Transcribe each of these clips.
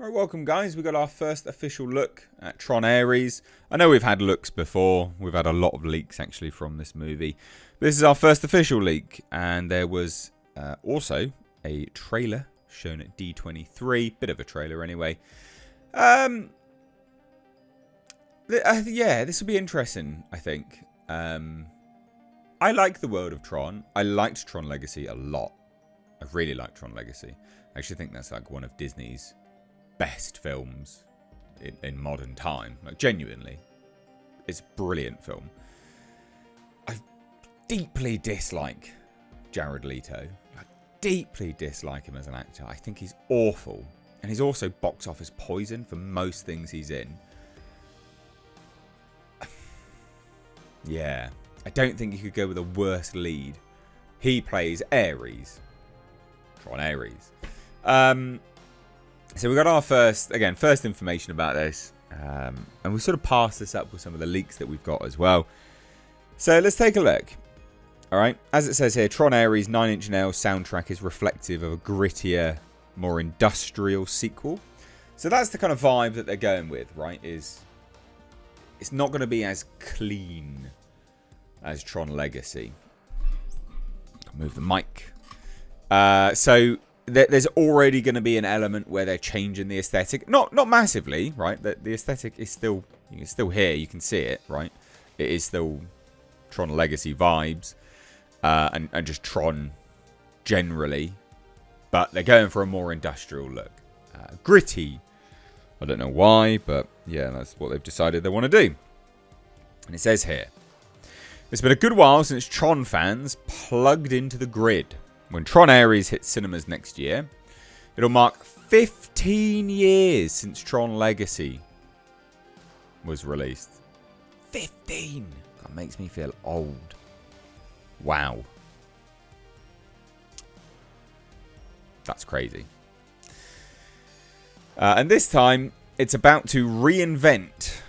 Right, welcome guys. We got our first official look at Tron Ares. I know we've had looks before. We've had a lot of leaks actually from this movie. This is our first official leak, and there was also a trailer shown at D23. Bit of a trailer anyway. Yeah, this will be interesting, I think. I like the world of Tron. I liked Tron Legacy a lot. I really liked Tron Legacy. I actually think that's like one of Disney's best films in modern time. Like, genuinely, it's a brilliant film. I deeply dislike Jared Leto. I deeply dislike him as an actor. I think he's awful, and he's also box office poison for most things he's in. Yeah, I don't think you could go with a worse lead. He plays Ares. Tron Ares. So we got our first information about this. And we sort of passed this up with some of the leaks that we've got as well. So let's take a look. Alright, as it says here, Tron Ares 9 Inch Nails soundtrack is reflective of a grittier, more industrial sequel. So that's the kind of vibe that they're going with, right? It's not going to be as clean as Tron Legacy. Move the mic. So there's already going to be an element where they're changing the aesthetic. Not massively, right? The aesthetic is still, you can still hear, you can see it, right? It is still Tron Legacy vibes. And just Tron generally. But they're going for a more industrial look. Gritty. I don't know why, but yeah, that's what they've decided they want to do. And it says here, it's been a good while since Tron fans plugged into the grid. When Tron Ares hits cinemas next year, it'll mark 15 years since Tron Legacy was released. 15! That makes me feel old. Wow. That's crazy. And this time, it's about to reinvent,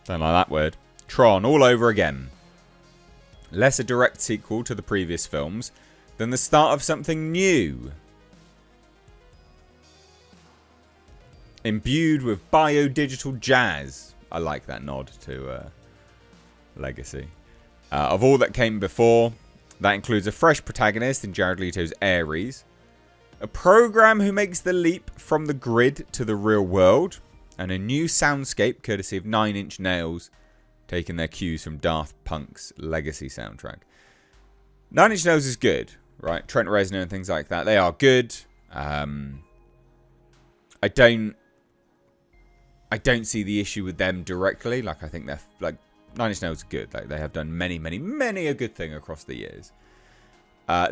don't like that word, Tron all over again. Less a direct sequel to the previous films than the start of something new. Imbued with biodigital jazz. I like that nod to Legacy. Of all that came before, that includes a fresh protagonist in Jared Leto's Ares, a program who makes the leap from the grid to the real world, and a new soundscape courtesy of 9 Inch Nails, taking their cues from Daft Punk's Legacy soundtrack. 9 Inch Nails is good, right? Trent Reznor and things like that, they are good. I don't see the issue with them directly. Like, I think they're like 9 Inch Nails is good. Like, they have done many a good thing across the years.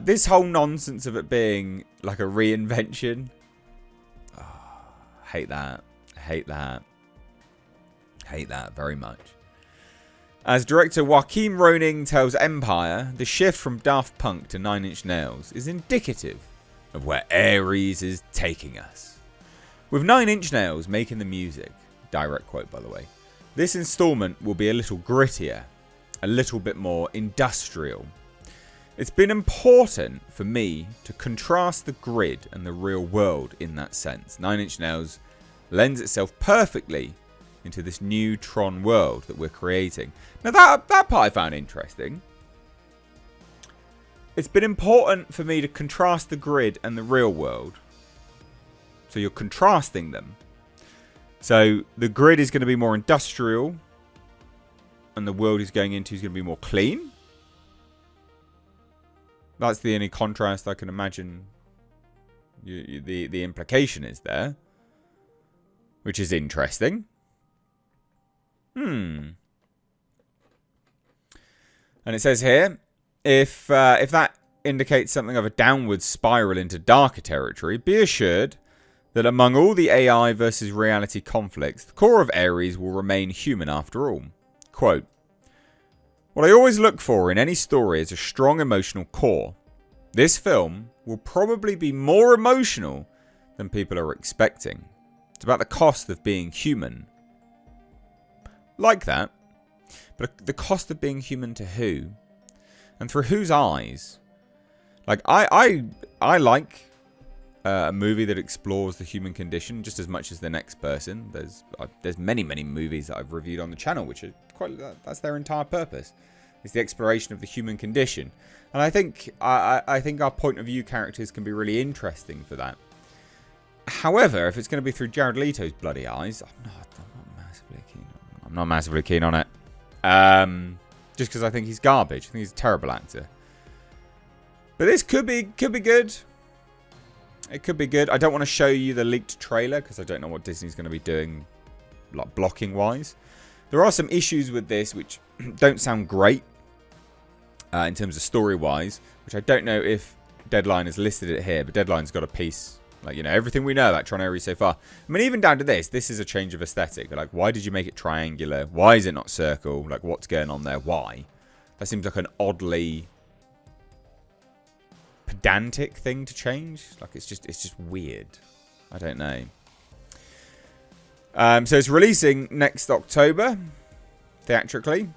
This whole nonsense of it being like a reinvention, hate that very much. As director Joaquin Roning tells Empire, the shift from Daft Punk to 9 Inch Nails is indicative of where Ares is taking us. With 9 Inch Nails making the music, direct quote by the way, this installment will be a little grittier, a little bit more industrial. It's been important for me to contrast the grid and the real world in that sense. 9 Inch Nails lends itself perfectly into this new Tron world that we're creating. Now that part I found interesting. It's been important for me to contrast the grid and the real world. So you're contrasting them. So the grid is going to be more industrial, and the world is going into is going to be more clean. That's the only contrast I can imagine. The implication is there, which is interesting. And it says here, if that indicates something of a downward spiral into darker territory, be assured that among all the AI versus reality conflicts, the core of Ares will remain human after all. Quote, what I always look for in any story is a strong emotional core. This film will probably be more emotional than people are expecting. It's about the cost of being human. Like that. But the cost of being human to who? And through whose eyes? Like, I like a movie that explores the human condition just as much as the next person. There's many movies that I've reviewed on the channel, which are that's their entire purpose. It's the exploration of the human condition, and I think our point of view characters can be really interesting for that. However, if it's going to be through Jared Leto's bloody eyes, I'm not massively keen on it. Just because I think he's garbage. I think he's a terrible actor. But this could be good. It could be good. I don't want to show you the leaked trailer because I don't know what Disney's going to be doing, like blocking wise. There are some issues with this which don't sound great in terms of story wise, which I don't know if Deadline has listed it here, but Deadline's got a piece. Like, you know, everything we know about Tron Ares so far. I mean, even down to this is a change of aesthetic. Like, why did you make it triangular? Why is it not circle? Like, what's going on there? Why? That seems like an oddly pedantic thing to change. Like, it's just weird. I don't know. So it's releasing next October, theatrically.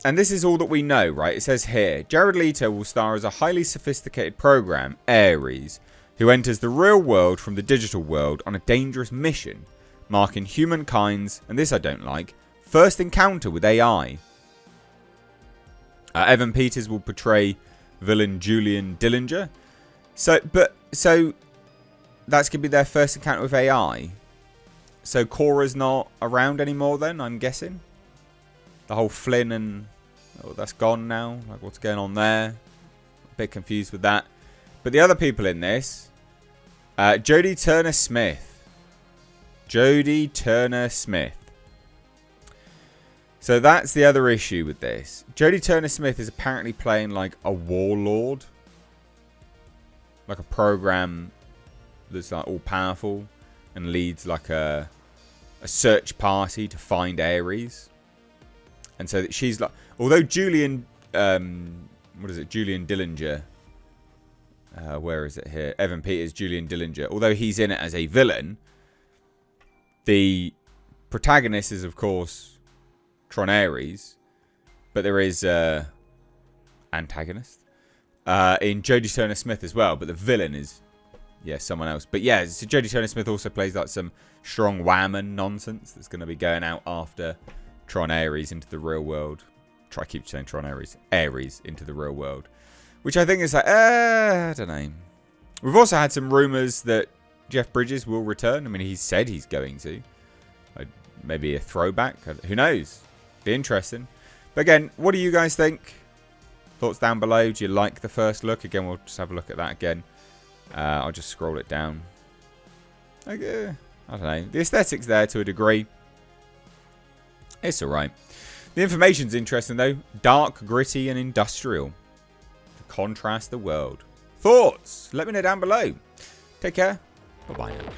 And this is all that we know, right? It says here, Jared Leto will star as a highly sophisticated program, Ares, who enters the real world from the digital world on a dangerous mission, marking humankind's, and this I don't like, first encounter with AI. Evan Peters will portray villain Julian Dillinger. So that's going to be their first encounter with AI. So Cora's not around anymore then, I'm guessing. The whole Flynn and... Oh, that's gone now. Like, what's going on there? A bit confused with that. But the other people in this... Jodie Turner-Smith. Jodie Turner-Smith. So that's the other issue with this. Jodie Turner-Smith is apparently playing like a warlord. Like a program that's like all-powerful. And leads like a search party to find Ares. And so that she's like, although Julian, Julian Dillinger, where is it here? Evan Peters, Julian Dillinger. Although he's in it as a villain, the protagonist is, of course, Tron Ares, but there is antagonist in Jodie Turner-Smith as well. But the villain is, someone else. But yeah, so Jodie Turner-Smith also plays like some strong whammon nonsense that's going to be going out after Tron Ares into the real world. I keep saying Tron Ares. Ares into the real world. Which I think is like, I don't know. We've also had some rumours that Jeff Bridges will return. I mean, he said he's going to. Maybe a throwback. Who knows? Be interesting. But again, what do you guys think? Thoughts down below. Do you like the first look? Again, we'll just have a look at that again. I'll just scroll it down. Okay. I don't know. The aesthetic's there to a degree. It's alright. The information's interesting though. Dark, gritty and industrial. To contrast the world. Thoughts? Let me know down below. Take care. Bye-bye now.